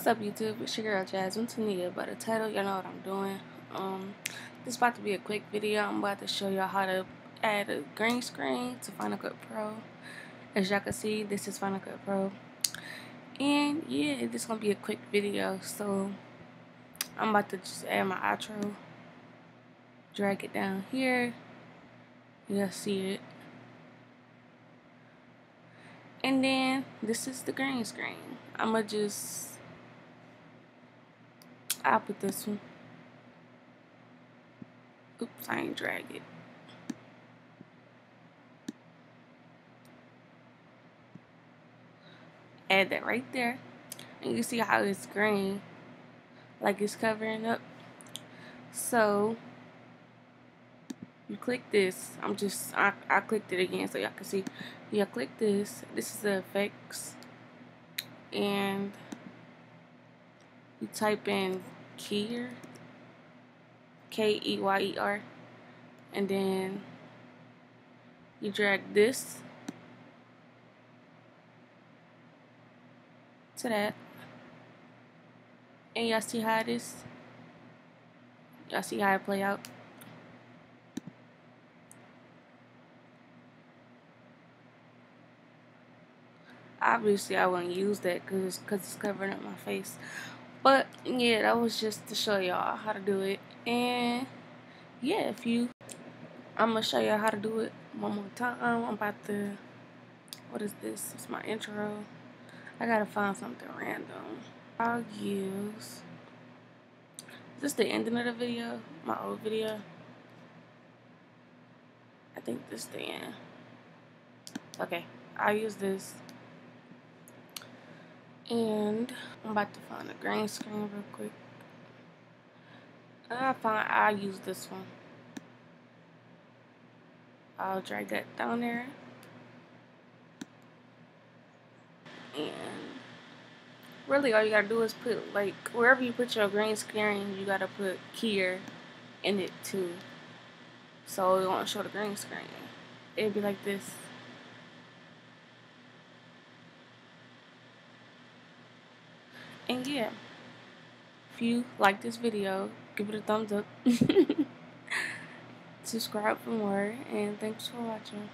What's up, YouTube? It's your girl Jazmine Tania. By the title, y'all know what I'm doing. This is about to be a quick video. I'm about to show y'all how to add a green screen to Final Cut Pro. As y'all can see, this is Final Cut Pro. And yeah, this is gonna be a quick video. So I'm about to just add my outro. Drag it down here. You'll see it. And then this is the green screen. I'll put this one. Oops, I ain't drag it. Add that right there. And you see how it's green, like it's covering up. So you click this. I clicked it again so y'all can see. Yeah, click this. This is the effects. And you type in Keyer, Keyer, and then you drag this to that, and y'all see how it is. Y'all see how it play out. Obviously, I wouldn't use that because it's covering up my face. But yeah, that was just to show y'all how to do it. And yeah, I'm gonna show y'all how to do it one more time. I'm about to. What is this? It's my intro. I gotta find something random. I'll use. Is this the ending of the video? My old video? I think this is the end. Okay, I'll use this. And I'm about to find a green screen real quick. I'll use this one. I'll drag that down there. And really all you gotta do is put, like, wherever you put your green screen, you gotta put Keyer in it too. So it won't show the green screen. It'd be like this. And yeah, if you like this video, give it a thumbs up. Subscribe for more, and thanks for watching.